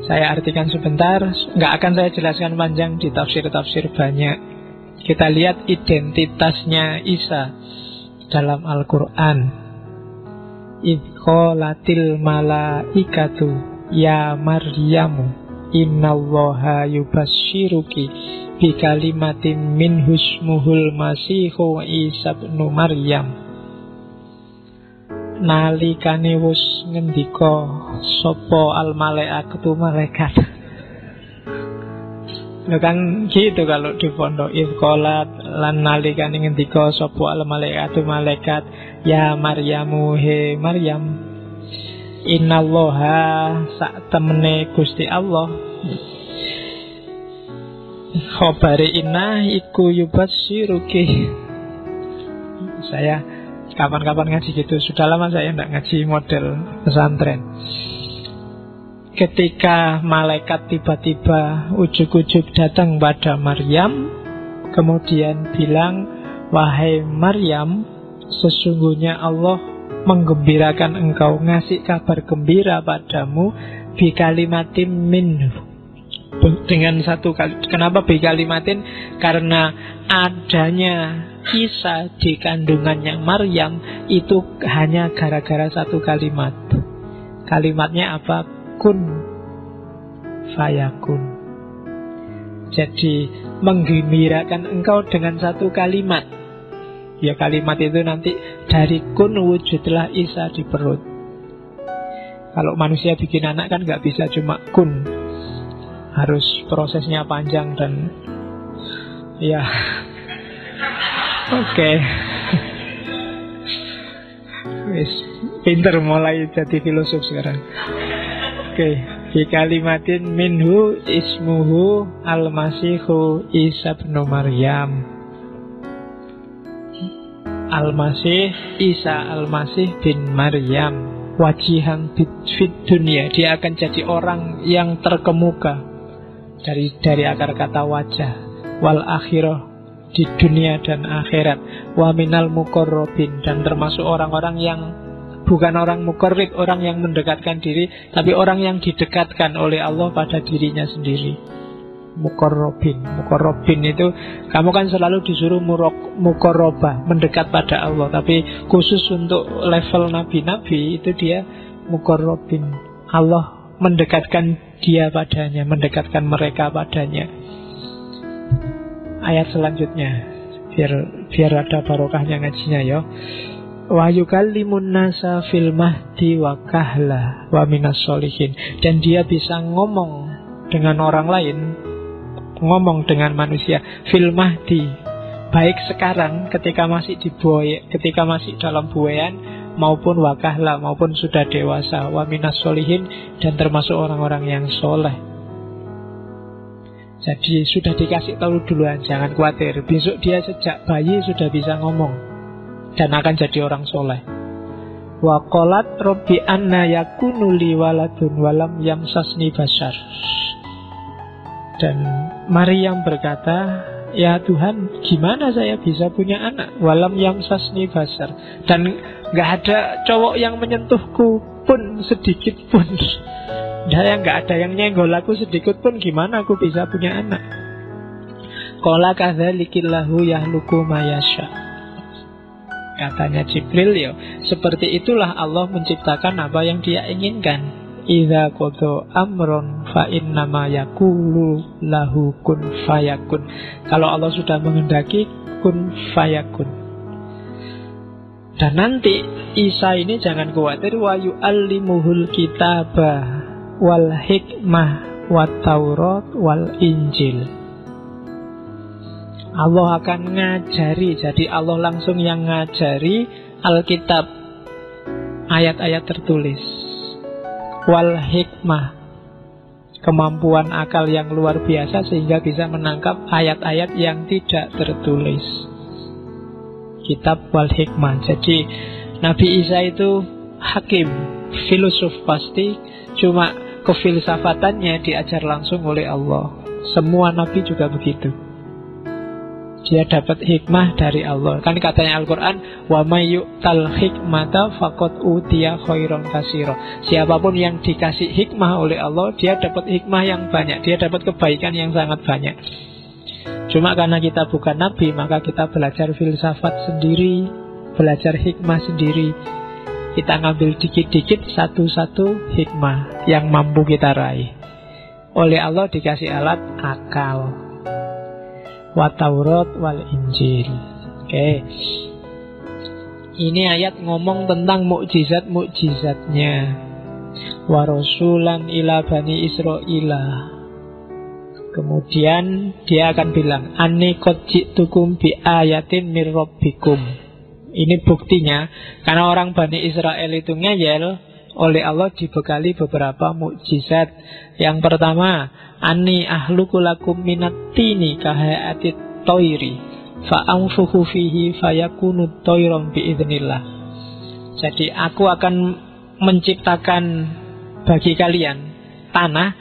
Saya artikan sebentar, nggak akan saya jelaskan panjang, di tafsir-tafsir banyak. Kita lihat identitasnya Isa dalam Al-Quran. Idh qalatil malaikatu ya Maryamu innallaha yubasysyiruki bikalimatin minhu ismuhul masihu Isa ibnu Maryam. Nalikane wis ngendika sapa al malaikatu malaikat. Lho kan gitu kalau di pondok Ifqolat lan nalikane ngendika sapa al malaikatu malaikat ya Maryamu he Maryam innallaha sak temene Gusti Allah khabari inna iku yubasysyiruki. Saya kapan-kapan ngaji gitu. Sudah lama saya tidak ngaji model pesantren. Ketika malaikat tiba-tiba ujuk-ujuk datang pada Maryam, kemudian bilang, wahai Maryam, sesungguhnya Allah menggembirakan engkau, ngasih kabar gembira padamu bikalimatin minhu, dengan satu kali. Kenapa bikalimatin? Karena adanya Isa di kandungannya Maryam itu hanya gara-gara satu kalimat. Kalimatnya apa? Kun fayakun. Jadi menggembirakan engkau dengan satu kalimat. Ya kalimat itu nanti dari kun wujudlah Isa di perut. Kalau manusia bikin anak kan gak bisa cuma kun, harus prosesnya panjang dan ya oke. Wis pinter mulai jadi filosof sekarang. Oke, di kalimatin minhu ismuhu al-masihu Isa bin Maryam. Al-Masih Isa al-Masih bin Maryam wajihan fit dunia, dia akan jadi orang yang terkemuka dari akar kata wajah, wal akhirah, di dunia dan akhirat, wa minal muqarrabin, dan termasuk orang-orang yang bukan orang muqarrib, orang yang mendekatkan diri, tapi orang yang didekatkan oleh Allah pada dirinya sendiri. Muqarrabin itu, kamu kan selalu disuruh muqarrabah, mendekat pada Allah, tapi khusus untuk level nabi-nabi itu dia muqarrabin. Allah mendekatkan dia padanya, mendekatkan mereka padanya. Ayat selanjutnya, biar ada barokahnya ngajinya ya. Wa yukallimun nasa fil mahdi wa kahla wa minas sholihin, dan dia bisa ngomong dengan orang lain, ngomong dengan manusia fil mahdi, baik sekarang ketika masih ketika masih dalam buayan, maupun wakahla, maupun sudah dewasa, wa minas sholihin, dan termasuk orang-orang yang soleh. Jadi sudah dikasih tahu duluan, jangan khawatir, besok dia sejak bayi sudah bisa ngomong dan akan jadi orang soleh. Wa qalat rabbi anna yakunu li waladun walam yamsasni bashar. Dan Maryam berkata, ya Tuhan, gimana saya bisa punya anak? Walam yamsasni bashar, dan gak ada cowok yang menyentuhku pun sedikit pun. Saya gak ada yang nyenggol aku sedikit pun, gimana aku bisa punya anak? Qala kadzalikillahu yahluku mayasya. Katanya Jibril, ya seperti itulah Allah menciptakan apa yang dia inginkan. Idza qada amron fa innama yaqulu lahu kun fayakun. Kalau Allah sudah menghendaki, kun fayakun. Dan nanti Isa ini jangan khawatir, wa yu'allimuhul kitaba wal hikmah wat taurat wal injil. Allah akan ngajari, jadi Allah langsung yang ngajari Alkitab, ayat-ayat tertulis, wal hikmah, kemampuan akal yang luar biasa sehingga bisa menangkap ayat-ayat yang tidak tertulis. Kitab wal hikmah. Jadi Nabi Isa itu hakim, filosof pasti, cuma kefilsafatannya diajar langsung oleh Allah. Semua nabi juga begitu. Dia dapat hikmah dari Allah. Kan katanya Al-Quran, wa may yu'tal hikmata faqad utiya khairan katsira. Siapapun yang dikasih hikmah oleh Allah, dia dapat hikmah yang banyak, dia dapat kebaikan yang sangat banyak. Cuma karena kita bukan nabi, maka kita belajar filsafat sendiri, belajar hikmah sendiri. Kita ngambil dikit-dikit satu-satu hikmah yang mampu kita raih. Oleh Allah dikasih alat akal. Wa Taurat wal Injil. Oke. Ini ayat ngomong tentang mukjizat-mukjizatnya. Wa rasulan ila bani Israila. Kemudian dia akan bilang, Anni qad ji'tukum bi ayatin mir rabbikum. Ini buktinya, karena orang Bani Israel itu ngeyel, oleh Allah dibekali beberapa mukjizat. Yang pertama, Anni ahluku lakum minat tini kahayatit toiri fa'amfuhu fihi fayakunu toiron biidznillah. Jadi aku akan menciptakan bagi kalian tanah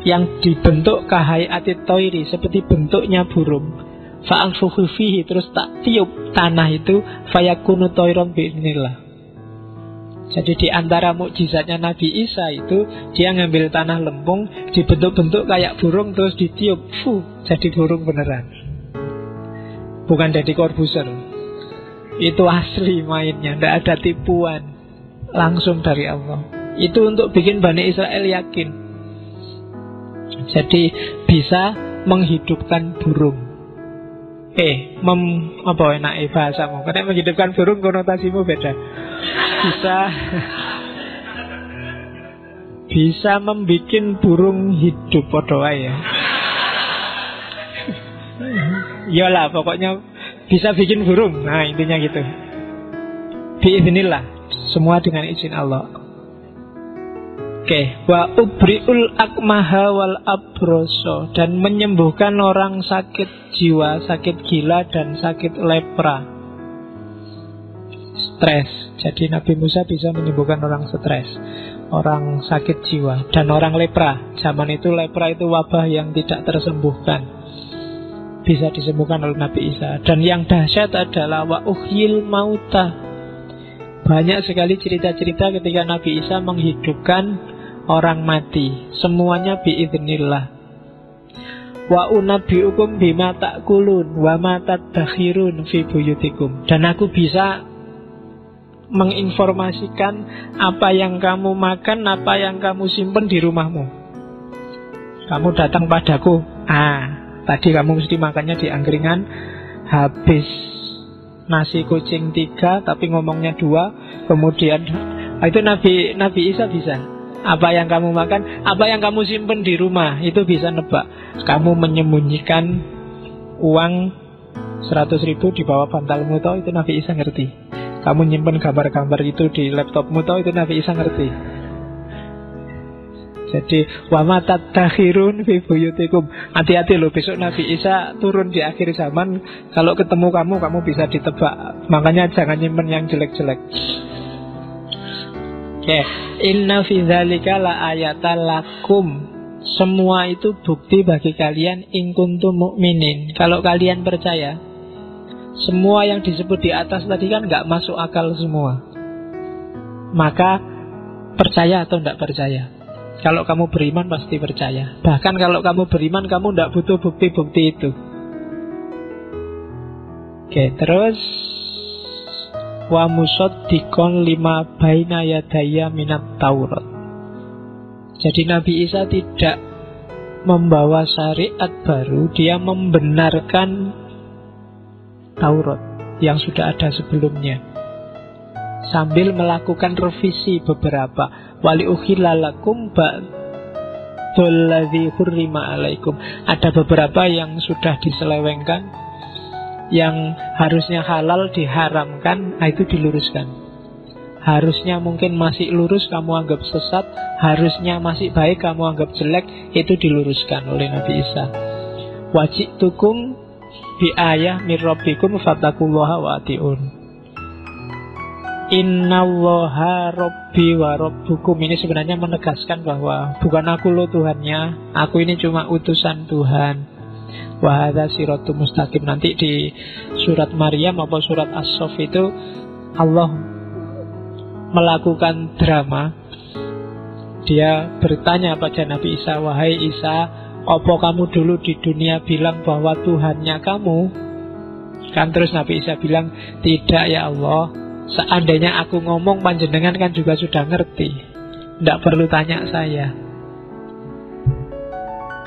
yang dibentuk kahayatit toiri, seperti bentuknya burung. Fa'amfuhu fihi, terus tak tiup tanah itu, fayakunu toiron biidznillah. Jadi di antara mukjizatnya Nabi Isa itu, dia ngambil tanah lempung, dibentuk-bentuk kayak burung, terus ditiup, jadi burung beneran. Bukan jadi Corbuzier. Itu asli mainnya, tidak ada tipuan, langsung dari Allah. Itu untuk bikin Bani Israel yakin. Jadi bisa menghidupkan burung. Apa enak bahasamu? Karena menghidupkan burung konotasimu beda. Bisa membikin burung hidup, podo ae ya. Iyalah, pokoknya bisa bikin burung. Nah, intinya gitu. Biiznillah, semua dengan izin Allah. Oke, wa ubriul akmaha wal abroso, dan menyembuhkan orang sakit jiwa, sakit gila dan sakit lepra. Stres. Jadi Nabi Musa bisa menyembuhkan orang stres, orang sakit jiwa, dan orang lepra. Zaman itu lepra itu wabah yang tidak tersembuhkan, bisa disembuhkan oleh Nabi Isa. Dan yang dahsyat adalah wa uhyil mauta. Banyak sekali cerita-cerita ketika Nabi Isa menghidupkan orang mati, semuanya biidznillah. Wa unabbiukum bima ta'kulun wa ma tadakhirun fi buyutikum. Dan aku bisa menginformasikan apa yang kamu makan, apa yang kamu simpen di rumahmu. Kamu datang padaku, tadi kamu mesti makannya di angkringan, habis nasi kucing 3 tapi ngomongnya 2. Kemudian itu Nabi Isa bisa. Apa yang kamu makan, apa yang kamu simpen di rumah, itu bisa nebak. Kamu menyembunyikan uang 100.000 di bawah bantalmu, toh itu Nabi Isa ngerti. Kamu nyimpen gambar-gambar itu di laptopmu, toh itu Nabi Isa ngerti. Jadi wa ma tadakhirun fi buyutikum. Hati-hati loh, besok Nabi Isa turun di akhir zaman. Kalau ketemu kamu bisa ditebak. Makanya jangan nyimpen yang jelek-jelek. Inna fi dzalika la ayatan lakum. Semua itu bukti bagi kalian in kuntum mu'minin. Kalau kalian percaya. Semua yang disebut di atas tadi kan gak masuk akal semua. Maka percaya atau tidak percaya. Kalau kamu beriman pasti percaya. Bahkan kalau kamu beriman, kamu tidak butuh bukti-bukti itu. Terus wa musaddiqon lima baina yadayya minat Taurat. Jadi Nabi Isa tidak membawa syariat baru, dia membenarkan Taurat yang sudah ada sebelumnya, sambil melakukan revisi beberapa. Wali ukhilalakum ba'dul ladzi hurrima alaikum. Ada beberapa yang sudah diselewengkan, yang harusnya halal diharamkan, itu diluruskan. Harusnya mungkin masih lurus, kamu anggap sesat. Harusnya masih baik, kamu anggap jelek, itu diluruskan oleh Nabi Isa. Wajitukum bi ayah mir rabbikum fattaqullaha wa atiun. Innallaha rabbi wa rabbukum. Ini sebenarnya menegaskan bahwa bukan aku loh Tuhannya, aku ini cuma utusan Tuhan. Wa hadza siratum mustaqim. Nanti di surat Maryam atau surat As-Saff itu Allah melakukan drama. Dia bertanya pada Nabi Isa, wahai Isa, apa kamu dulu di dunia bilang bahwa Tuhannya kamu? Kan terus Nabi Isa bilang, tidak ya Allah, seandainya aku ngomong panjenengan kan juga sudah ngerti, tidak perlu tanya saya.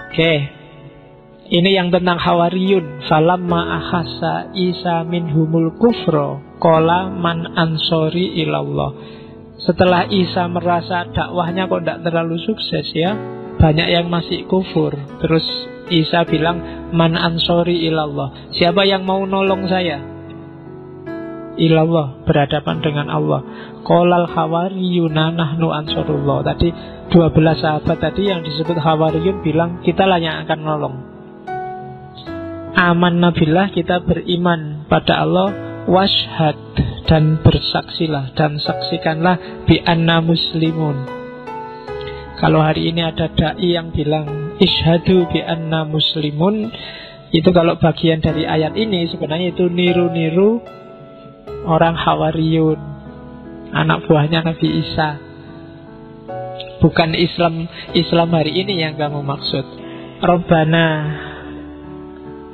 Oke, ini yang tentang Hawariyun. Falamma akhassa Isa minhumul kufra qala man ansori ilallah. Setelah Isa merasa dakwahnya kok tidak terlalu sukses ya, banyak yang masih kufur. Terus Isa bilang, man ansori ilallah, siapa yang mau nolong saya? Ilallah, berhadapan dengan Allah. Qolal hawariyuna nahnu ansorullah. Tadi 12 sahabat tadi yang disebut hawariyun bilang, kita lah yang akan nolong. Amanna billah, kita beriman pada Allah. Washhad, dan bersaksilah, dan saksikanlah bi anna muslimun. Kalau hari ini ada da'i yang bilang ishadu bi anna muslimun, itu kalau bagian dari ayat ini sebenarnya itu niru-niru orang Hawariyun, anak buahnya Nabi Isa. Bukan Islam hari ini yang kamu maksud. Rabbana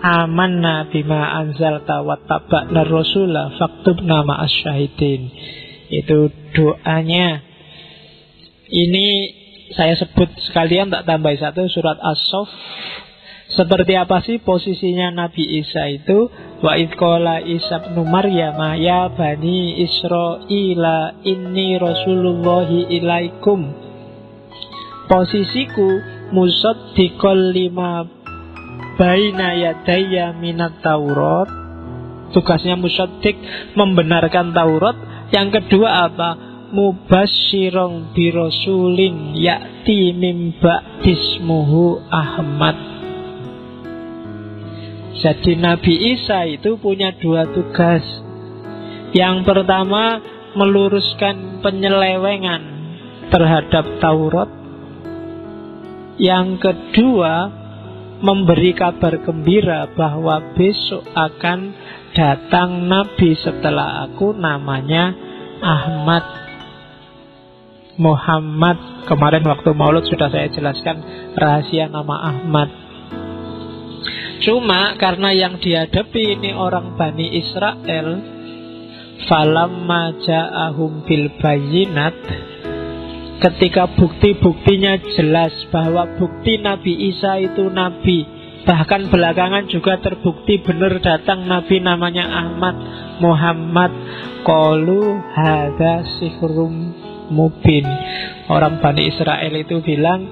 amanna bima anzalta wattaba'na rasula faktubna ma'as syahidin. Itu doanya. Ini saya sebut sekalian, tak tambah satu, surat As-Saff. Seperti apa sih posisinya Nabi Isa itu? Wa idh qala Isa ibnu Maryam ya bani Israila inni rasulullahi ilaikum. Posisiku musaddiqal lima baina yadayya minat Taurat. Tugasnya musaddiq, membenarkan Taurat. Yang kedua apa? Mubasyirong birosulin ya'ti min ba'dismuhu Ahmad. Jadi Nabi Isa itu punya dua tugas. Yang pertama, meluruskan penyelewengan terhadap Taurat. Yang kedua, memberi kabar gembira bahwa besok akan datang Nabi setelah aku, namanya Ahmad, Muhammad. Kemarin waktu Maulud sudah saya jelaskan rahasia nama Ahmad. Cuma karena yang dihadapi ini orang Bani Israel, falamma ja'ahum bil bayyinat, ketika bukti-buktinya jelas bahwa bukti Nabi Isa itu Nabi, bahkan belakangan juga terbukti benar datang Nabi namanya Ahmad, Muhammad, qalu hadza sihrum mubin. Orang Bani Israel itu bilang,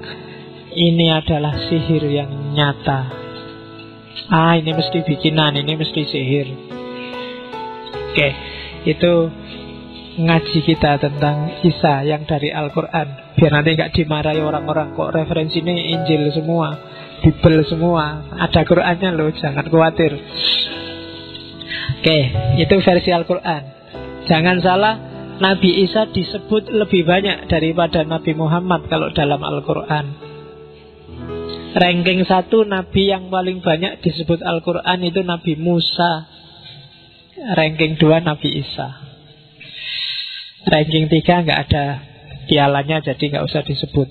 ini adalah sihir yang nyata. Ini mesti bikinan, ini mesti sihir. Oke, itu ngaji kita tentang Isa yang dari Al-Quran. Biar nanti gak dimarahi orang-orang, kok referensinya Injil semua, Bible semua, ada Qurannya loh, jangan khawatir. Oke, itu versi Al-Quran. Jangan salah, Nabi Isa disebut lebih banyak daripada Nabi Muhammad kalau dalam Al-Quran. Ranking 1 Nabi yang paling banyak disebut Al-Quran itu Nabi Musa. Ranking 2 Nabi Isa. Ranking 3 nggak ada pialanya, jadi nggak usah disebut.